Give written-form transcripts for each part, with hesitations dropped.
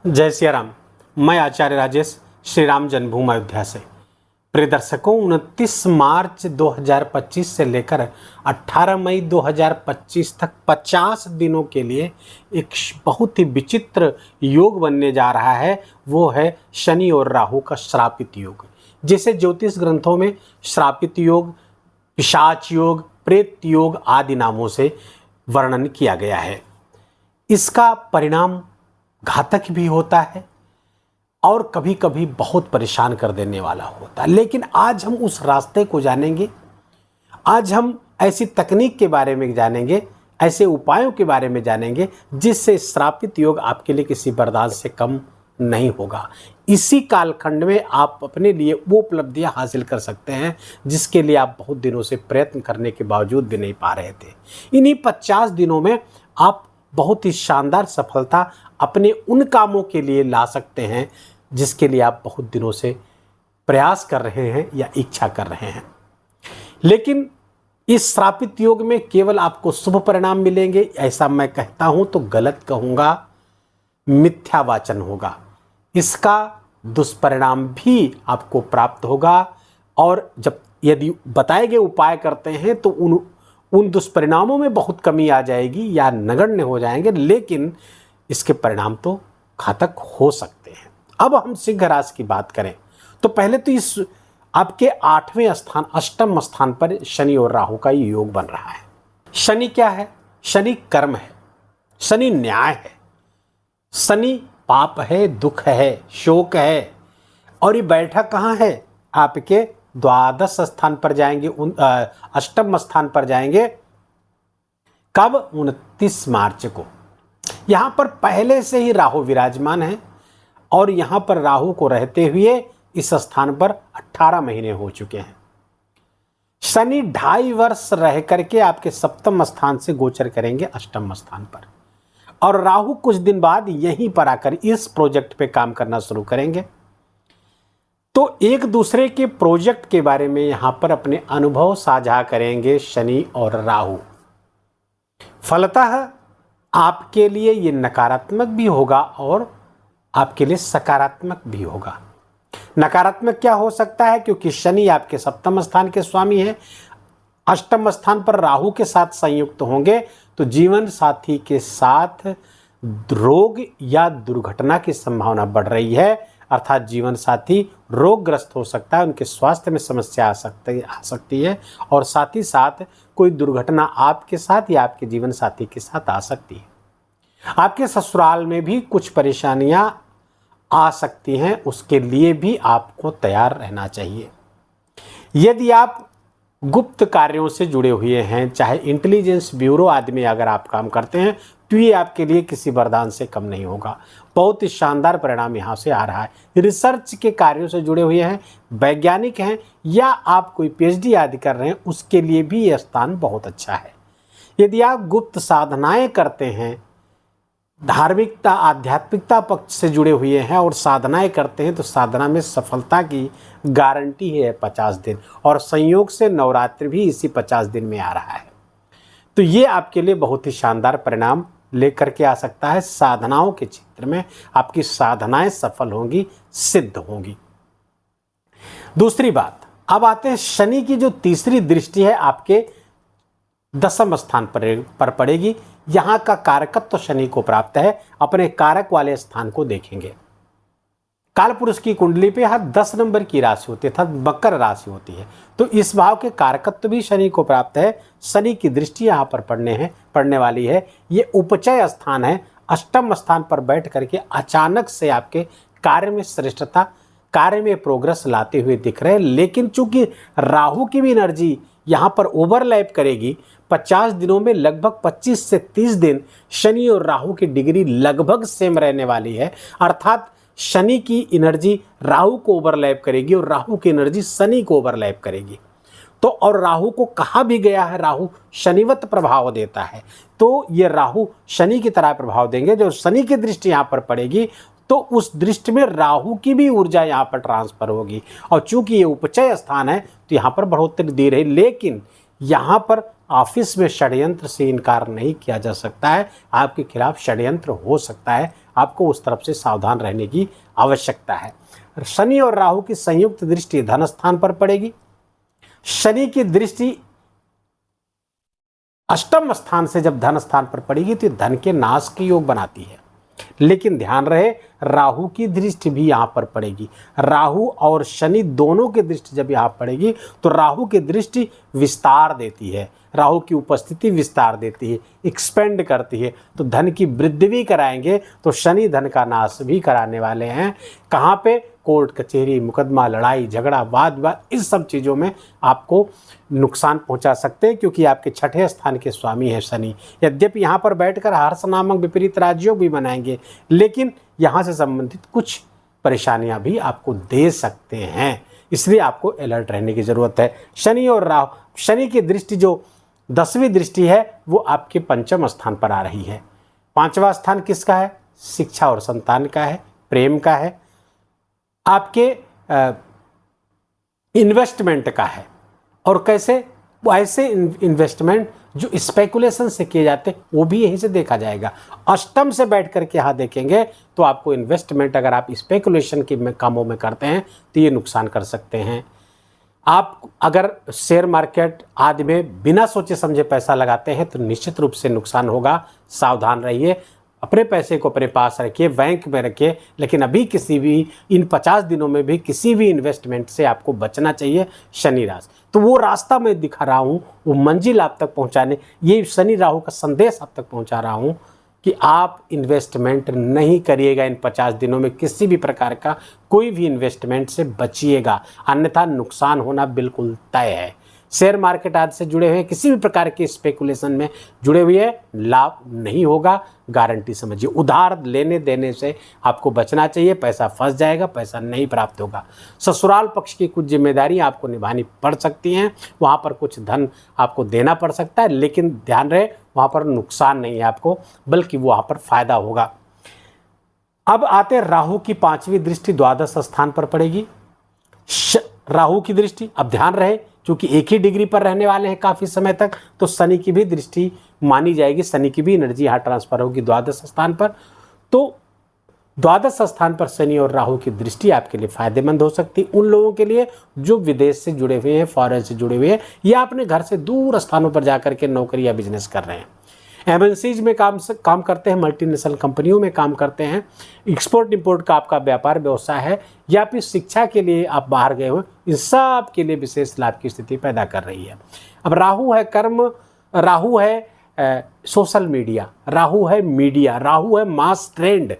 जय सिया राम। मैं आचार्य राजेश श्री राम जन्मभूमि अयोध्या से। प्रिय दर्शकों, 29 मार्च 2025 से लेकर 18 मई 2025 तक 50 दिनों के लिए एक बहुत ही विचित्र योग बनने जा रहा है। वो है शनि और राहु का श्रापित योग, जिसे ज्योतिष ग्रंथों में श्रापित योग, पिशाच योग, प्रेत योग आदि नामों से वर्णन किया गया है। इसका परिणाम घातक भी होता है और कभी कभी बहुत परेशान कर देने वाला होता है। लेकिन आज हम उस रास्ते को जानेंगे, आज हम ऐसी तकनीक के बारे में जानेंगे, ऐसे उपायों के बारे में जानेंगे जिससे श्रापित योग आपके लिए किसी वरदान से कम नहीं होगा। इसी कालखंड में आप अपने लिए वो उपलब्धियां हासिल कर सकते हैं जिसके लिए आप बहुत दिनों से प्रयत्न करने के बावजूद भी नहीं पा रहे थे। इन्हीं 50 दिनों में आप बहुत ही शानदार सफलता अपने उन कामों के लिए ला सकते हैं जिसके लिए आप बहुत दिनों से प्रयास कर रहे हैं या इच्छा कर रहे हैं। लेकिन इस श्रापित योग में केवल आपको शुभ परिणाम मिलेंगे ऐसा मैं कहता हूं तो गलत कहूंगा, मिथ्या वाचन होगा। इसका दुष्परिणाम भी आपको प्राप्त होगा और जब यदि बताए गए उपाय करते हैं तो उन दुष्परिणामों में बहुत कमी आ जाएगी या नगण्य हो जाएंगे, लेकिन इसके परिणाम तो घातक हो सकते हैं। अब हम सिंह राशि की बात करें तो पहले तो इस आपके 8वें स्थान, अष्टम स्थान पर शनि और राहु का योग बन रहा है। शनि क्या है? शनि कर्म है, शनि न्याय है, शनि पाप है, दुख है, शोक है। और ये बैठा कहाँ है? आपके द्वादश स्थान पर जाएंगे, अष्टम स्थान पर जाएंगे। कब? 29 मार्च को। यहां पर पहले से ही राहु विराजमान है और यहां पर राहु को रहते हुए इस स्थान पर 18 महीने हो चुके हैं। शनि 2.5 वर्ष रह करके आपके सप्तम स्थान से गोचर करेंगे अष्टम स्थान पर, और राहु कुछ दिन बाद यहीं पर आकर इस प्रोजेक्ट पे काम करना शुरू करेंगे। तो एक दूसरे के प्रोजेक्ट के बारे में यहां पर अपने अनुभव साझा करेंगे शनि और राहु। फलतः आपके लिए ये नकारात्मक भी होगा और आपके लिए सकारात्मक भी होगा। नकारात्मक क्या हो सकता है? क्योंकि शनि आपके सप्तम स्थान के स्वामी हैं, अष्टम स्थान पर राहु के साथ संयुक्त होंगे तो जीवन साथी के साथ रोग या दुर्घटना की संभावना बढ़ रही है। अर्थात जीवन साथी रोगग्रस्त हो सकता है, उनके स्वास्थ्य में समस्या आ सकती है और साथ ही साथ कोई दुर्घटना आपके साथ या आपके जीवन साथी के साथ आ सकती है। आपके ससुराल में भी कुछ परेशानियां आ सकती हैं, उसके लिए भी आपको तैयार रहना चाहिए। यदि आप गुप्त कार्यों से जुड़े हुए हैं, चाहे इंटेलिजेंस ब्यूरो आदि में अगर आप काम करते हैं, तो ये आपके लिए किसी वरदान से कम नहीं होगा। बहुत ही शानदार परिणाम यहाँ से आ रहा है। रिसर्च के कार्यों से जुड़े हुए हैं, वैज्ञानिक हैं या आप कोई पीएचडी आदि कर रहे हैं, उसके लिए भी यह स्थान बहुत अच्छा है। यदि आप गुप्त साधनाएं करते हैं, धार्मिकता आध्यात्मिकता पक्ष से जुड़े हुए हैं और साधनाएं करते हैं, तो साधना में सफलता की गारंटी है 50 दिन, और संयोग से नवरात्रि भी इसी 50 दिन में आ रहा है। तो ये आपके लिए बहुत ही शानदार परिणाम लेकर के आ सकता है। साधनाओं के क्षेत्र में आपकी साधनाएं सफल होंगी, सिद्ध होंगी। दूसरी बात, अब आते हैं शनि की जो तीसरी दृष्टि है आपके 10वें स्थान पर पड़ेगी। यहां का कारकत्व तो शनि को प्राप्त है, अपने कारक वाले स्थान को देखेंगे। कालपुरुष की कुंडली पे यहां 10 नंबर की राशि होती है, अर्थात मकर राशि होती है, तो इस भाव के कारकत्व भी शनि को प्राप्त है। शनि की दृष्टि यहां पर पड़ने वाली है। ये उपचय स्थान है, अष्टम स्थान पर बैठ करके अचानक से आपके कार्य में श्रेष्ठता, कार्य में प्रोग्रेस लाते हुए दिख रहे हैं। लेकिन चूंकि राहु की भी एनर्जी यहाँ पर ओवरलैप करेगी, 50 दिनों में लगभग 25 से 30 दिन शनि और राहु की डिग्री लगभग सेम रहने वाली है। अर्थात शनि की एनर्जी राहु को ओवरलैप करेगी और राहु की एनर्जी शनि को ओवरलैप करेगी। तो और राहु को कहा भी गया है, राहु शनिवत प्रभाव देता है, तो ये राहु शनि की तरह प्रभाव देंगे। जो शनि की दृष्टि यहाँ पर पड़ेगी तो उस दृष्टि में राहु की भी ऊर्जा यहाँ पर ट्रांसफर होगी, और चूंकि ये उपचय स्थान है तो यहाँ पर बढ़ोतरी दे रही। लेकिन यहाँ पर ऑफिस में षड्यंत्र से इनकार नहीं किया जा सकता है, आपके खिलाफ षड्यंत्र हो सकता है आपको उस तरफ से सावधान रहने की आवश्यकता है। शनि और राहु की संयुक्त दृष्टि धन स्थान पर पड़ेगी। शनि की दृष्टि अष्टम स्थान से जब धन स्थान पर पड़ेगी तो धन के नाश के योग बनाती है। लेकिन ध्यान रहे, राहु की दृष्टि भी यहां पर पड़ेगी। राहु और शनि दोनों की दृष्टि जब यहां पड़ेगी तो राहु की दृष्टि विस्तार देती है, राहु की उपस्थिति विस्तार देती है, एक्सपेंड करती है। तो धन की वृद्धि भी कराएंगे तो शनि धन का नाश भी कराने वाले हैं। कहाँ पे? कोर्ट कचहरी, मुकदमा, लड़ाई झगड़ा, वाद विवाद, इस सब चीज़ों में आपको नुकसान पहुंचा सकते हैं, क्योंकि आपके छठे स्थान के स्वामी हैं शनि। यद्यपि यहाँ पर बैठकर हर्ष नामक विपरीत राजयोग भी बनाएंगे, लेकिन यहाँ से संबंधित कुछ परेशानियाँ भी आपको दे सकते हैं, इसलिए आपको अलर्ट रहने की ज़रूरत है। शनि और राहु, शनि की दृष्टि जो 10वीं दृष्टि है वो आपके पंचम स्थान पर आ रही है। 5वां स्थान किसका है? शिक्षा और संतान का है, प्रेम का है, आपके इन्वेस्टमेंट का है। और कैसे? वो ऐसे इन्वेस्टमेंट जो स्पेकुलेशन से किए जाते हैं वो भी यहीं से देखा जाएगा। अष्टम से बैठ करके यहाँ देखेंगे तो आपको इन्वेस्टमेंट अगर आप स्पेकुलेशन के कामों में करते हैं तो ये नुकसान कर सकते हैं। आप अगर शेयर मार्केट आदि में बिना सोचे समझे पैसा लगाते हैं तो निश्चित रूप से नुकसान होगा। सावधान रहिए, अपने पैसे को अपने पास रखिए, बैंक में रखिए, लेकिन अभी किसी भी इन 50 दिनों में भी किसी भी इन्वेस्टमेंट से आपको बचना चाहिए। शनि राशि तो वो रास्ता मैं दिखा रहा हूँ, वो मंजिल आप तक पहुँचाने, ये शनि राहु का संदेश आप तक पहुँचा रहा हूँ कि आप इन्वेस्टमेंट नहीं करिएगा इन 50 दिनों में, किसी भी प्रकार का कोई भी इन्वेस्टमेंट से बचिएगा, अन्यथा नुकसान होना बिल्कुल तय है। शेयर मार्केट आदि से जुड़े हुए किसी भी प्रकार के स्पेकुलेशन में जुड़े हुए लाभ नहीं होगा, गारंटी समझिए। उधार लेने देने से आपको बचना चाहिए, पैसा फंस जाएगा, पैसा नहीं प्राप्त होगा। ससुराल पक्ष की कुछ जिम्मेदारी आपको निभानी पड़ सकती हैं, वहाँ पर कुछ धन आपको देना पड़ सकता है, लेकिन ध्यान रहे वहाँ पर नुकसान नहीं है आपको, बल्कि वहाँ पर फायदा होगा। अब आते राहु की 5वीं दृष्टि द्वादश स्थान पर पड़ेगी। राहु की दृष्टि, अब ध्यान रहे क्योंकि एक ही डिग्री पर रहने वाले हैं काफ़ी समय तक, तो शनि की भी दृष्टि मानी जाएगी, शनि की भी एनर्जी यहाँ ट्रांसफर होगी द्वादश स्थान पर। तो द्वादश स्थान पर शनि और राहु की दृष्टि आपके लिए फायदेमंद हो सकती है उन लोगों के लिए जो विदेश से जुड़े हुए हैं, फॉरेन से जुड़े हुए हैं, या अपने घर से दूर स्थानों पर जाकर के नौकरी या बिजनेस कर रहे हैं, एमएनसीज में काम करते हैं, मल्टीनेशनल कंपनियों में काम करते हैं, एक्सपोर्ट इंपोर्ट का आपका व्यापार व्यवसाय है, या फिर शिक्षा के लिए आप बाहर गए हो, इन सब के लिए विशेष लाभ की स्थिति पैदा कर रही है। अब राहु है कर्म, राहु है सोशल मीडिया, राहु है मीडिया, राहु है मास ट्रेंड,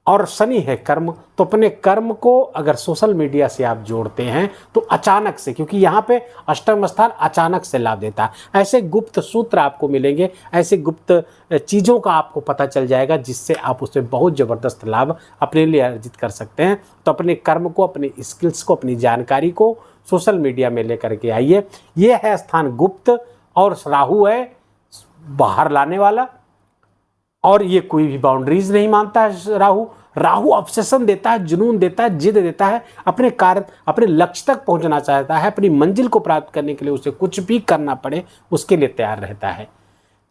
और शनि है कर्म। तो अपने कर्म को अगर सोशल मीडिया से आप जोड़ते हैं तो अचानक से, क्योंकि यहाँ पे अष्टम स्थान अचानक से लाभ देता है, ऐसे गुप्त सूत्र आपको मिलेंगे, ऐसे गुप्त चीज़ों का आपको पता चल जाएगा जिससे आप उससे बहुत ज़बरदस्त लाभ अपने लिए अर्जित कर सकते हैं। तो अपने कर्म को, अपनी स्किल्स को, अपनी जानकारी को सोशल मीडिया में लेकर के आइए। ये है स्थान गुप्त, और राहु है बाहर लाने वाला, और ये कोई भी बाउंड्रीज नहीं मानता है। राहु ऑब्सेशन देता है, जुनून देता है, जिद देता है, अपने कार्य, अपने लक्ष्य तक पहुंचना चाहता है, अपनी मंजिल को प्राप्त करने के लिए उसे कुछ भी करना पड़े उसके लिए तैयार रहता है।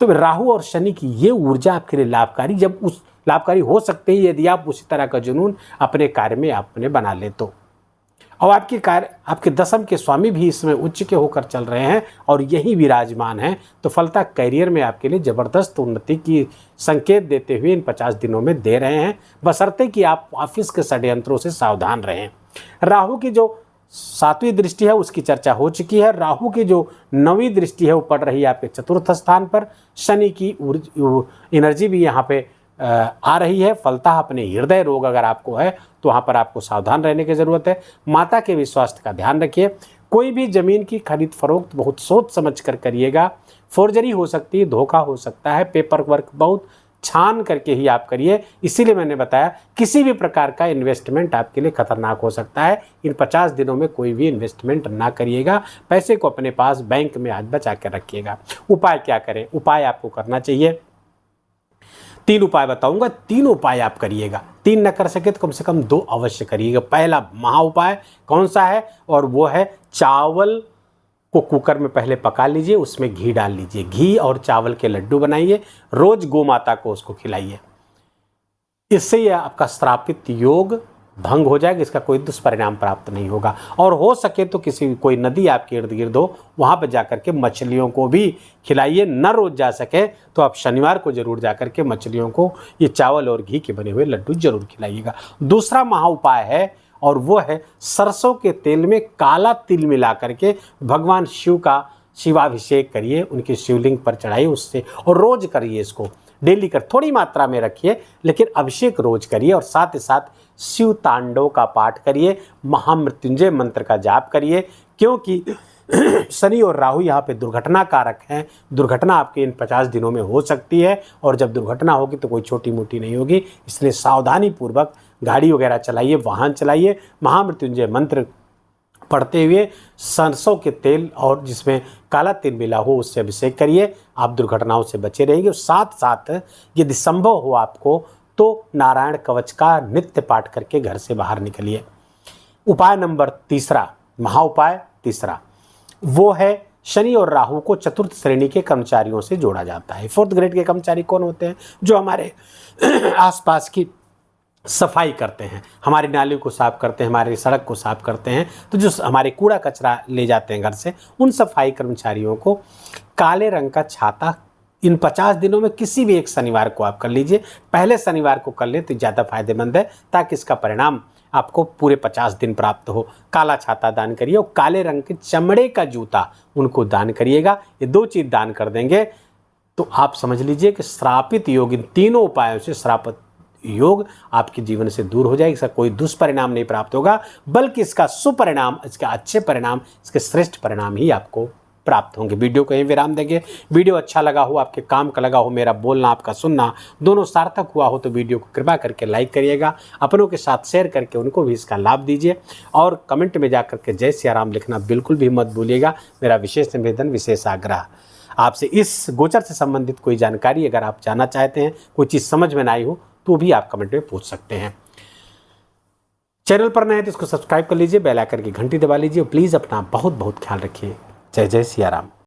तो राहु और शनि की ये ऊर्जा आपके लिए लाभकारी, जब उस लाभकारी हो सकते हैं यदि आप उसी तरह का जुनून अपने कार्य में आपने बना ले तो। और आपके कार्य, आपके दशम के स्वामी भी इसमें उच्च के होकर चल रहे हैं और यही विराजमान हैं, तो फलता करियर में आपके लिए ज़बरदस्त उन्नति की संकेत देते हुए इन 50 दिनों में दे रहे हैं, बशर्ते कि आप ऑफिस के षड्यंत्रों से सावधान रहें। राहु की जो 7वीं दृष्टि है उसकी चर्चा हो चुकी है। राहु की जो 9वीं दृष्टि है वो पड़ रही है आपके चतुर्थ स्थान पर। शनि की एनर्जी भी यहाँ पे आ रही है। फलतः अपने हृदय रोग अगर आपको है तो वहाँ पर आपको सावधान रहने की ज़रूरत है। माता के भी स्वास्थ्य का ध्यान रखिए। कोई भी ज़मीन की खरीद फरोख्त बहुत सोच समझ कर करिएगा। फोर्जरी हो सकती है, धोखा हो सकता है, पेपर वर्क बहुत छान करके ही आप करिए। इसीलिए मैंने बताया किसी भी प्रकार का इन्वेस्टमेंट आपके लिए खतरनाक हो सकता है। इन 50 दिनों में कोई भी इन्वेस्टमेंट ना करिएगा। पैसे को अपने पास बैंक में आज बचा कर रखिएगा। उपाय क्या करें? उपाय आपको करना चाहिए, 3 उपाय बताऊंगा, 3 उपाय आप करिएगा। 3 न कर सके तो कम से कम 2 अवश्य करिएगा। पहला महा उपाय कौन सा है? और वो है चावल को कुकर में पहले पका लीजिए, उसमें घी डाल लीजिए, घी और चावल के लड्डू बनाइए, रोज गौ माता को उसको खिलाइए। इससे यह आपका श्रापित योग भंग हो जाएगा, इसका कोई दुष्परिणाम प्राप्त नहीं होगा। और हो सके तो किसी कोई नदी आपके इर्द गिर्द हो, वहाँ पर जाकर के मछलियों को भी खिलाइए। न रोज जा सके तो आप शनिवार को जरूर जाकर के मछलियों को ये चावल और घी के बने हुए लड्डू जरूर खिलाइएगा। दूसरा महा उपाय है और वो है सरसों के तेल में काला तिल मिला करके भगवान शिव का शिवाभिषेक करिए, उनके शिवलिंग पर चढ़ाइए उससे, और रोज करिए इसको, डेली कर, थोड़ी मात्रा में रखिए लेकिन अभिषेक रोज करिए। और साथ ही साथ शिव तांडव का पाठ करिए, महामृत्युंजय मंत्र का जाप करिए, क्योंकि शनि और राहु यहाँ पे दुर्घटना कारक हैं। दुर्घटना आपके इन 50 दिनों में हो सकती है, और जब दुर्घटना होगी तो कोई छोटी मोटी नहीं होगी। इसलिए सावधानी पूर्वक गाड़ी वगैरह चलाइए, वाहन चलाइए, महामृत्युंजय मंत्र पढ़ते हुए सरसों के तेल और जिसमें काला तिल मिला हो उससे अभिषेक करिए। आप दुर्घटनाओं से बचे रहेंगे। साथ साथ यदि संभव हो आपको तो नारायण कवच का नित्य पाठ करके घर से बाहर निकलिए। उपाय नंबर तीसरा, महा उपाय तीसरा, वो है शनि और राहु को चतुर्थ श्रेणी के कर्मचारियों से जोड़ा जाता है। 4th ग्रेड के कर्मचारी कौन होते हैं? जो हमारे आसपास की सफाई करते हैं, हमारी नालियों को साफ करते हैं, हमारी सड़क को साफ करते हैं, तो जो हमारे कूड़ा कचरा ले जाते हैं घर से, उन सफाई कर्मचारियों को काले रंग का छाता इन 50 दिनों में किसी भी एक शनिवार को आप कर लीजिए। पहले शनिवार को कर ले तो ज़्यादा फायदेमंद है, ताकि इसका परिणाम आपको पूरे 50 दिन प्राप्त हो। काला छाता दान करिए और काले रंग के चमड़े का जूता उनको दान करिएगा। ये 2 चीज़ दान कर देंगे तो आप समझ लीजिए कि श्रापित योग, इन तीनों उपायों से श्रापित योग आपके जीवन से दूर हो जाएगा। इसका कोई दुष्परिणाम नहीं प्राप्त होगा, बल्कि इसका सुपरिणाम, इसके अच्छे परिणाम, इसके श्रेष्ठ परिणाम ही आपको प्राप्त होंगे। वीडियो को यहीं विराम देंगे। वीडियो अच्छा लगा हो, आपके काम का लगा हो, मेरा बोलना आपका सुनना दोनों सार्थक हुआ हो तो वीडियो को कृपा करके लाइक करिएगा, अपनों के साथ शेयर करके उनको भी इसका लाभ दीजिए, और कमेंट में जाकर के जय सिया राम लिखना बिल्कुल भी मत भूलिएगा। मेरा विशेष निवेदन, विशेष आग्रह आपसे, इस गोचर से संबंधित कोई जानकारी अगर आप जानना चाहते हैं, कोई चीज़ समझ में ना आई हो तो भी आप कमेंट में पूछ सकते हैं। चैनल पर नए हैं तो इसको सब्सक्राइब कर लीजिए, बेल आइकन की घंटी दबा लीजिए। प्लीज़ अपना बहुत बहुत ख्याल रखिए। जय जय सिया राम।